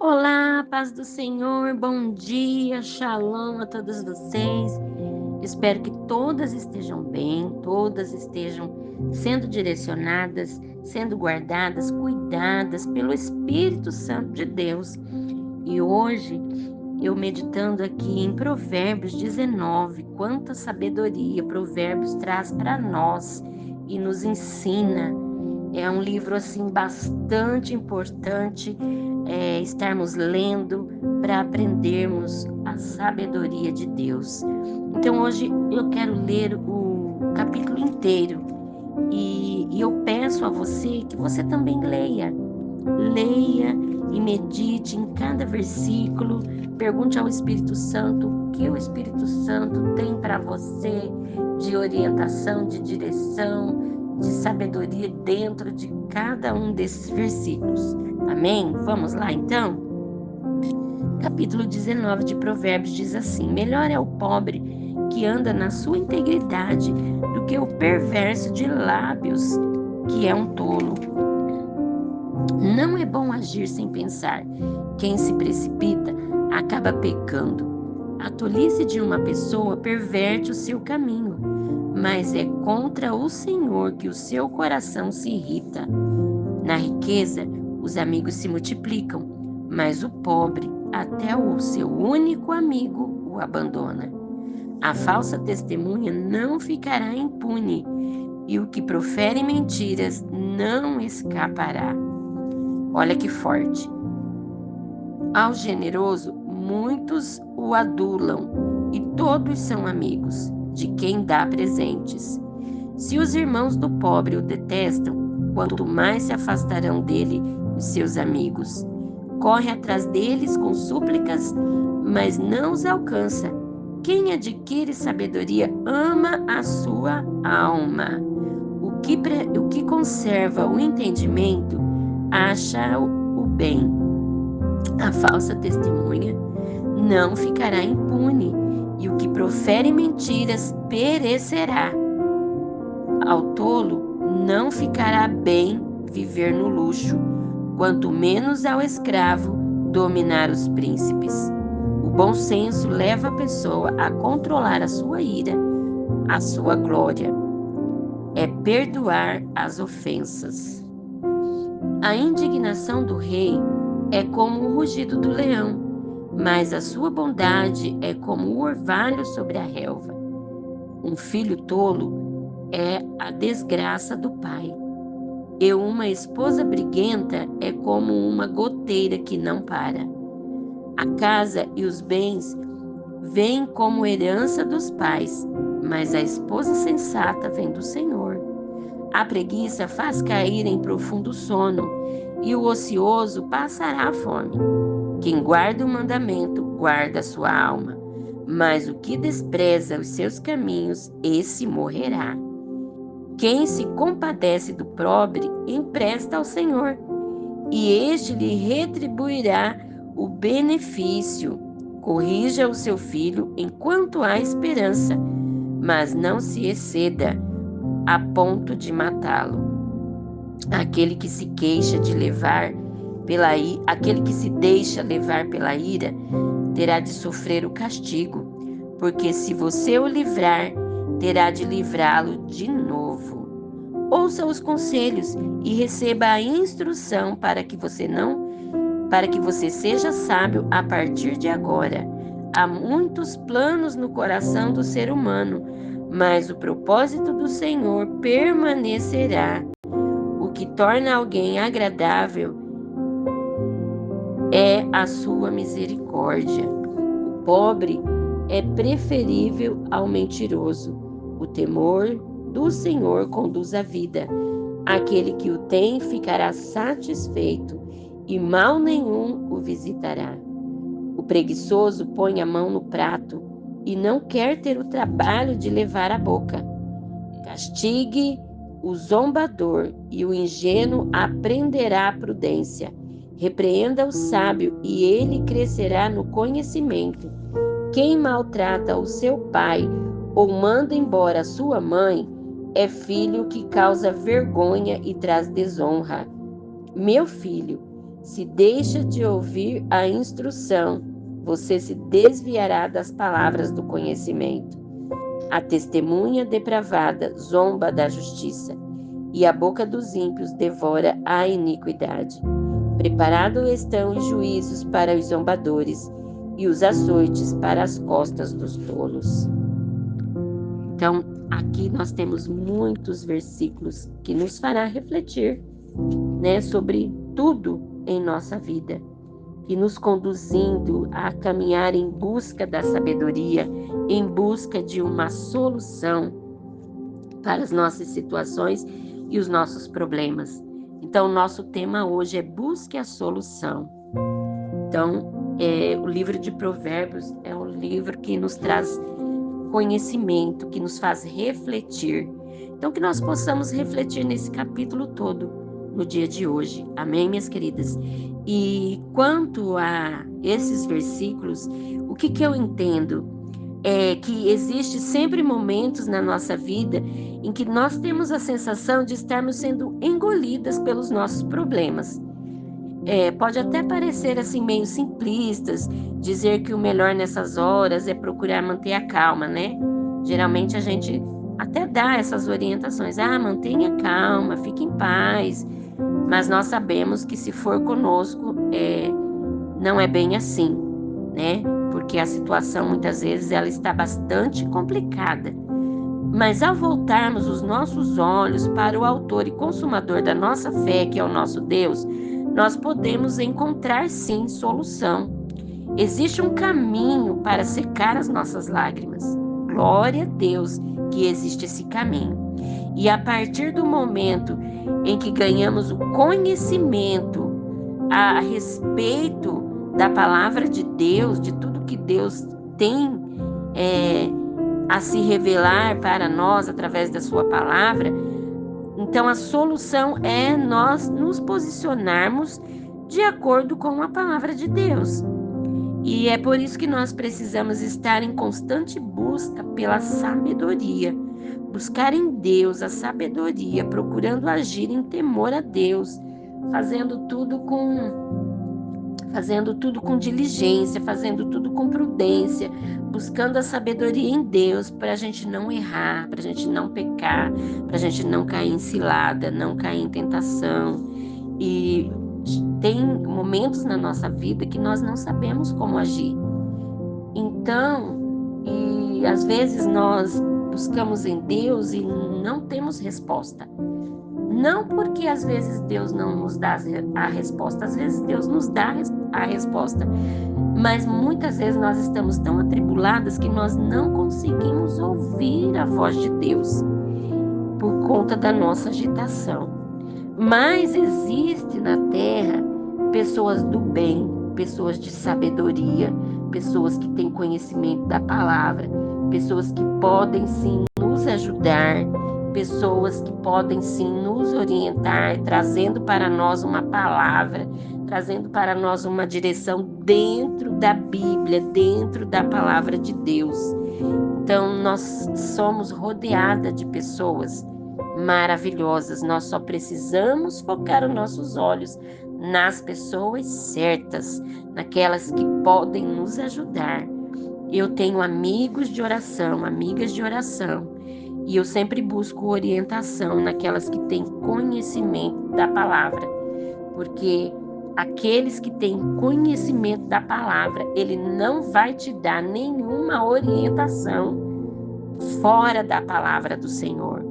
Olá, paz do Senhor, bom dia, shalom a todos vocês. Espero que todas estejam bem, todas estejam sendo direcionadas, sendo guardadas, cuidadas pelo Espírito Santo de Deus. E hoje, eu meditando aqui em Provérbios 19, quanta sabedoria Provérbios traz para nós e nos ensina. É um livro assim bastante importante estarmos lendo para aprendermos a sabedoria de Deus. Então hoje eu quero ler o capítulo inteiro e eu peço a você que você também leia e medite em cada versículo. Pergunte ao Espírito Santo o que o Espírito Santo tem para você de orientação, de direção, de sabedoria dentro de cada um desses versículos. Amém? Vamos lá então? Capítulo 19 de Provérbios diz assim: melhor é o pobre que anda na sua integridade do que o perverso de lábios, que é um tolo. Não é bom agir sem pensar. Quem se precipita acaba pecando. A tolice de uma pessoa perverte o seu caminho, mas é contra o Senhor que o seu coração se irrita. Na riqueza, os amigos se multiplicam, mas o pobre, até o seu único amigo, o abandona. A falsa testemunha não ficará impune, e o que profere mentiras não escapará. Olha que forte. Ao generoso, muitos o adulam, e todos são amigos de quem dá presentes. Se os irmãos do pobre o detestam, quanto mais se afastarão dele os seus amigos. Corre atrás deles com súplicas, mas não os alcança. Quem adquire sabedoria ama a sua alma. O que conserva o entendimento acha o bem. A falsa testemunha não ficará impune, e o que profere mentiras perecerá. Ao tolo não ficará bem viver no luxo, quanto menos ao escravo dominar os príncipes. O bom senso leva a pessoa a controlar a sua ira, a sua glória é perdoar as ofensas. A indignação do rei é como o rugido do leão, mas a sua bondade é como o orvalho sobre a relva. Um filho tolo é a desgraça do pai, e uma esposa briguenta é como uma goteira que não para. A casa e os bens vêm como herança dos pais, mas a esposa sensata vem do Senhor. A preguiça faz cair em profundo sono, e o ocioso passará a fome. Quem guarda o mandamento, guarda a sua alma, mas o que despreza os seus caminhos, esse morrerá. Quem se compadece do pobre, empresta ao Senhor, e este lhe retribuirá o benefício. Corrija o seu filho enquanto há esperança, mas não se exceda a ponto de matá-lo. Aquele que se deixa levar pela ira, terá de sofrer o castigo, porque se você o livrar, terá de livrá-lo de novo. Ouça os conselhos e receba a instrução para que você seja sábio a partir de agora. Há muitos planos no coração do ser humano, mas o propósito do Senhor permanecerá. O que torna alguém agradável é a sua misericórdia. O pobre é preferível ao mentiroso. O temor do Senhor conduz à vida. Aquele que o tem ficará satisfeito, e mal nenhum o visitará. O preguiçoso põe a mão no prato e não quer ter o trabalho de levar a boca. Castigue o zombador, e o ingênuo aprenderá a prudência. Repreenda o sábio, e ele crescerá no conhecimento. Quem maltrata o seu pai ou manda embora a sua mãe é filho que causa vergonha e traz desonra. Meu filho, Se deixa de ouvir a instrução, você se desviará das palavras do conhecimento. A testemunha depravada zomba da justiça, e a boca dos ímpios devora a iniquidade. Preparados estão os juízos para os zombadores, e os açoites para as costas dos tolos. Então, aqui nós temos muitos versículos que nos fará refletir, sobre tudo em nossa vida, e nos conduzindo a caminhar em busca da sabedoria, em busca de uma solução para as nossas situações e os nossos problemas. Então, nosso tema hoje é busque a solução. Então, o livro de Provérbios é um livro que nos traz conhecimento, que nos faz refletir. Então, que nós possamos refletir nesse capítulo todo no dia de hoje. Amém, minhas queridas? E quanto a esses versículos, o que eu entendo é que existe sempre momentos na nossa vida em que nós temos a sensação de estarmos sendo engolidas pelos nossos problemas. Pode até parecer assim meio simplistas, dizer que o melhor nessas horas é procurar manter a calma, né? Geralmente a gente até dá essas orientações, mantenha calma, fique em paz, mas nós sabemos que se for conosco, não é bem assim, né? Porque a situação muitas vezes ela está bastante complicada. Mas ao voltarmos os nossos olhos para o autor e consumador da nossa fé, que é o nosso Deus, nós podemos encontrar sim solução. Existe um caminho para secar as nossas lágrimas. Glória a Deus que existe esse caminho. E a partir do momento em que ganhamos o conhecimento a respeito da palavra de Deus, de tudo que Deus tem a se revelar para nós através da sua palavra, então a solução é nós nos posicionarmos de acordo com a palavra de Deus. E é por isso que nós precisamos estar em constante busca pela sabedoria, buscar em Deus a sabedoria, procurando agir em temor a Deus, fazendo tudo com diligência, fazendo tudo com prudência, buscando a sabedoria em Deus para a gente não errar, para a gente não pecar, para a gente não cair em cilada, não cair em tentação. E tem momentos na nossa vida que nós não sabemos como agir. Então, e às vezes nós buscamos em Deus e não temos resposta. Não porque às vezes Deus não nos dá a resposta, às vezes Deus nos dá a resposta, mas muitas vezes nós estamos tão atribuladas que nós não conseguimos ouvir a voz de Deus por conta da nossa agitação. Mas existe na terra pessoas do bem, pessoas de sabedoria, pessoas que têm conhecimento da palavra, pessoas que podem sim nos ajudar, pessoas que podem sim nos orientar, trazendo para nós uma palavra, trazendo para nós uma direção dentro da Bíblia, dentro da palavra de Deus. Então, nós somos rodeadas de pessoas maravilhosas. Nós só precisamos focar os nossos olhos nas pessoas certas, naquelas que podem nos ajudar. Eu tenho amigos de oração, amigas de oração, e eu sempre busco orientação naquelas que têm conhecimento da palavra, porque aqueles que têm conhecimento da palavra, ele não vai te dar nenhuma orientação fora da palavra do Senhor.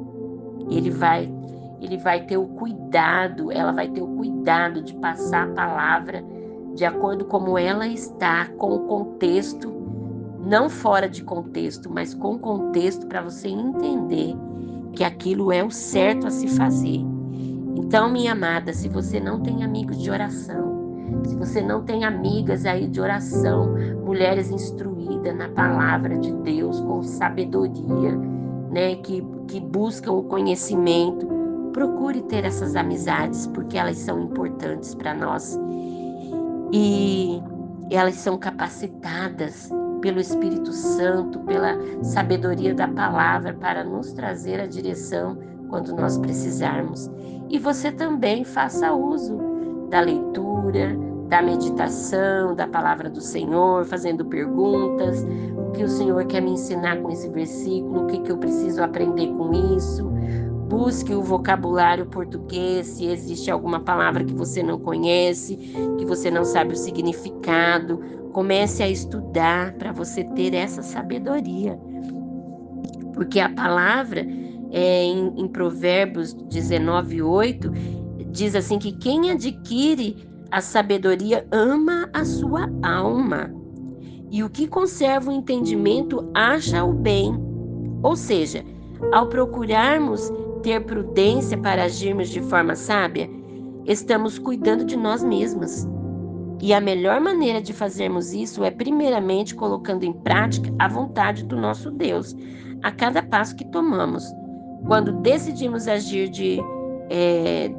Ele vai ter o cuidado, ela vai ter o cuidado de passar a palavra de acordo como ela está, com o contexto, não fora de contexto, mas com contexto para você entender que aquilo é o certo a se fazer. Então, minha amada, se você não tem amigos de oração, se você não tem amigas aí de oração, mulheres instruídas na palavra de Deus, com sabedoria, né, que buscam o conhecimento, procure ter essas amizades, porque elas são importantes para nós. E elas são capacitadas pelo Espírito Santo, pela sabedoria da palavra, para nos trazer a direção quando nós precisarmos. E você também faça uso da leitura, leitura, da meditação, da palavra do Senhor, fazendo perguntas. O que o Senhor quer me ensinar com esse versículo? O que eu preciso aprender com isso? Busque o vocabulário português, se existe alguma palavra que você não conhece, que você não sabe o significado. Comece a estudar para você ter essa sabedoria. Porque a palavra, em Provérbios 19:8, diz assim que quem adquire a sabedoria ama a sua alma. E o que conserva o entendimento acha o bem. Ou seja, ao procurarmos ter prudência para agirmos de forma sábia, estamos cuidando de nós mesmos. E a melhor maneira de fazermos isso é, primeiramente, colocando em prática a vontade do nosso Deus a cada passo que tomamos. Quando decidimos agir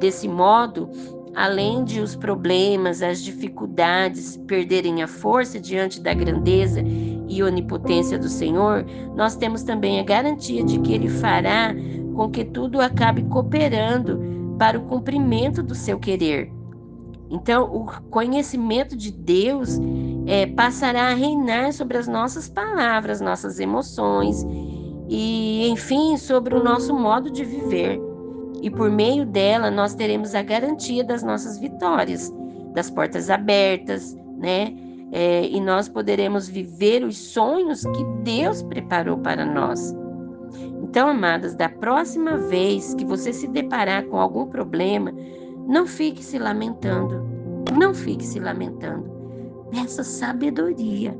desse modo, além de os problemas, as dificuldades perderem a força diante da grandeza e onipotência do Senhor, nós temos também a garantia de que Ele fará com que tudo acabe cooperando para o cumprimento do seu querer. Então, o conhecimento de Deus passará a reinar sobre as nossas palavras, nossas emoções e, enfim, sobre o nosso modo de viver. E por meio dela, nós teremos a garantia das nossas vitórias, das portas abertas, né? E nós poderemos viver os sonhos que Deus preparou para nós. Então, amadas, da próxima vez que você se deparar com algum problema, não fique se lamentando. Não fique se lamentando. Peça sabedoria.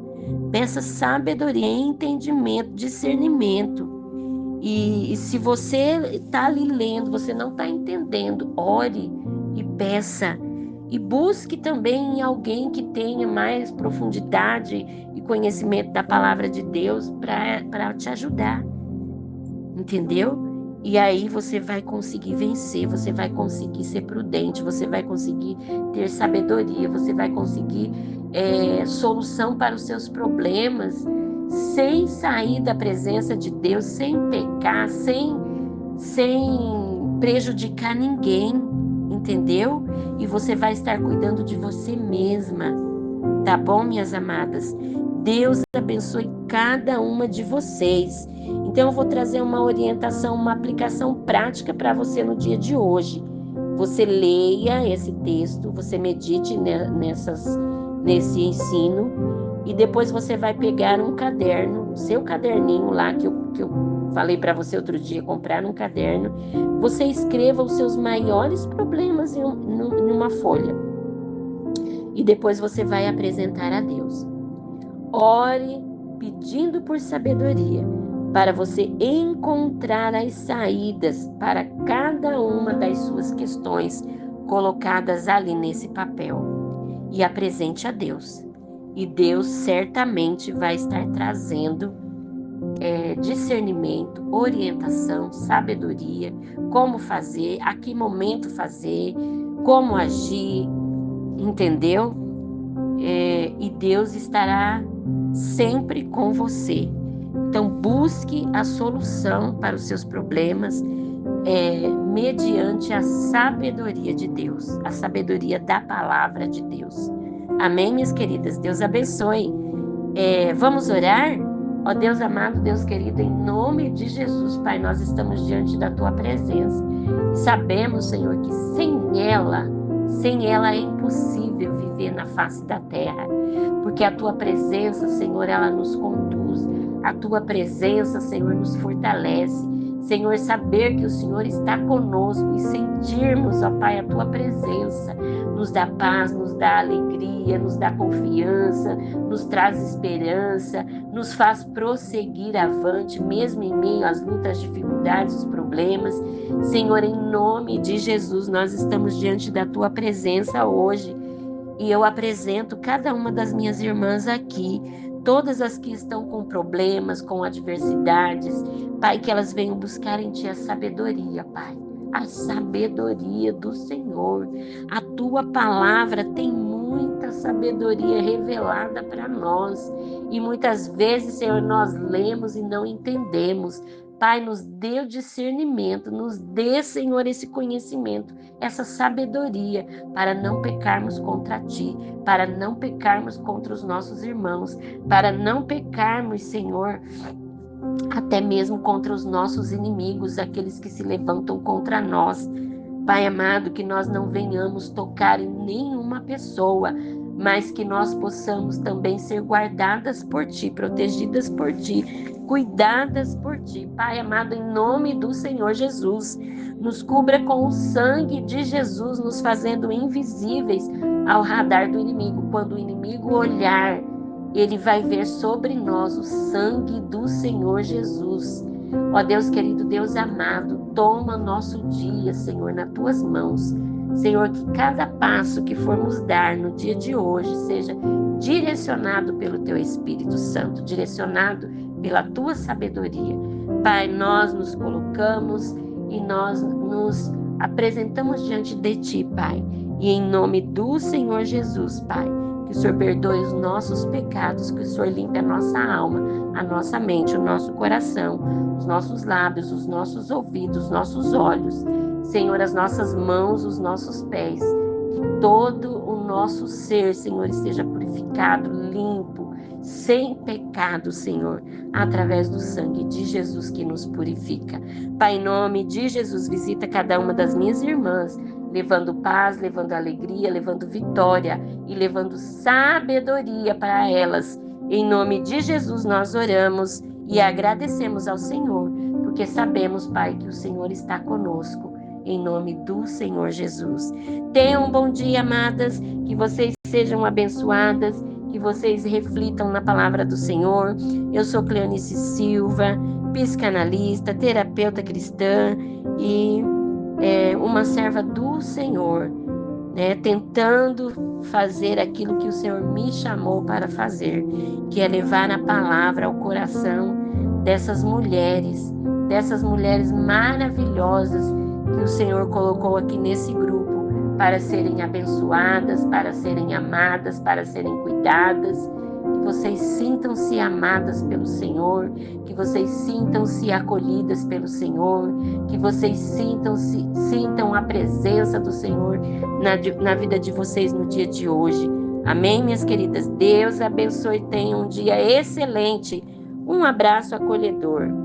Peça sabedoria, entendimento, discernimento. E se você está ali lendo, você não está entendendo, ore e peça. E busque também em alguém que tenha mais profundidade e conhecimento da palavra de Deus para te ajudar. Entendeu? E aí você vai conseguir vencer, você vai conseguir ser prudente, você vai conseguir ter sabedoria, você vai conseguir solução para os seus problemas, sem sair da presença de Deus, sem pecar, sem prejudicar ninguém, entendeu? E você vai estar cuidando de você mesma, tá bom, minhas amadas? Deus abençoe cada uma de vocês. Então, eu vou trazer uma orientação, uma aplicação prática para você no dia de hoje. Você leia esse texto, você medite nesse ensino e depois você vai pegar um caderno, seu caderninho lá que eu falei para você outro dia, comprar um caderno. Você escreva os seus maiores problemas numa folha e depois você vai apresentar a Deus. Ore pedindo por sabedoria para você encontrar as saídas para cada uma das suas questões colocadas ali nesse papel e apresente a Deus. E Deus certamente vai estar trazendo discernimento, orientação, sabedoria, como fazer, a que momento fazer, como agir, entendeu? E Deus estará sempre com você. Então, busque a solução para os seus problemas mediante a sabedoria de Deus, a sabedoria da palavra de Deus. Amém, minhas queridas? Deus abençoe. Vamos orar? Ó Deus amado, Deus querido, em nome de Jesus, Pai, nós estamos diante da Tua presença e sabemos, Senhor, que sem ela é impossível viver na face da terra, porque a Tua presença, Senhor, ela nos conduz, a Tua presença, Senhor, nos fortalece. Senhor, saber que o Senhor está conosco e sentirmos, ó Pai, a Tua presença nos dá paz, nos dá alegria, nos dá confiança, nos traz esperança, nos faz prosseguir avante, mesmo em meio às lutas, dificuldades, os problemas. Senhor, em nome de Jesus, nós estamos diante da Tua presença hoje e eu apresento cada uma das minhas irmãs aqui, todas as que estão com problemas, com adversidades, Pai, que elas venham buscar em Ti a sabedoria, Pai, a sabedoria do Senhor. A Tua palavra tem muita sabedoria revelada para nós e muitas vezes, Senhor, nós lemos e não entendemos. Pai, nos dê o discernimento, nos dê, Senhor, esse conhecimento, essa sabedoria, para não pecarmos contra Ti, para não pecarmos contra os nossos irmãos, para não pecarmos, Senhor, até mesmo contra os nossos inimigos, aqueles que se levantam contra nós. Pai amado, que nós não venhamos tocar em nenhuma pessoa, mas que nós possamos também ser guardadas por Ti, protegidas por Ti, cuidadas por Ti. Pai amado, em nome do Senhor Jesus, nos cubra com o sangue de Jesus, nos fazendo invisíveis ao radar do inimigo. Quando o inimigo olhar, ele vai ver sobre nós o sangue do Senhor Jesus. Ó Deus querido, Deus amado, toma nosso dia, Senhor, nas Tuas mãos. Senhor, que cada passo que formos dar no dia de hoje seja direcionado pelo Teu Espírito Santo, direcionado pela Tua sabedoria. Pai, nós nos colocamos e nós nos apresentamos diante de Ti, Pai. E em nome do Senhor Jesus, Pai, que o Senhor perdoe os nossos pecados, que o Senhor limpe a nossa alma, a nossa mente, o nosso coração, os nossos lábios, os nossos ouvidos, os nossos olhos. Senhor, as nossas mãos, os nossos pés, que todo o nosso ser, Senhor, esteja purificado, limpo, sem pecado, Senhor, através do sangue de Jesus que nos purifica. Pai, em nome de Jesus, visita cada uma das minhas irmãs, levando paz, levando alegria, levando vitória e levando sabedoria para elas. Em nome de Jesus nós oramos e agradecemos ao Senhor, porque sabemos, Pai, que o Senhor está conosco. Em nome do Senhor Jesus. Tenham um bom dia, amadas, que vocês sejam abençoadas, que vocês reflitam na palavra do Senhor. Eu sou Cleonice Silva, psicanalista, terapeuta cristã e uma serva do Senhor, né, tentando fazer aquilo que o Senhor me chamou para fazer, que é levar a palavra ao coração dessas mulheres maravilhosas que o Senhor colocou aqui nesse grupo para serem abençoadas, para serem amadas, para serem cuidadas. Que vocês sintam-se amadas pelo Senhor, que vocês sintam-se acolhidas pelo Senhor, que vocês sintam a presença do Senhor na vida de vocês no dia de hoje. Amém, minhas queridas? Deus abençoe e tenham um dia excelente. Um abraço acolhedor.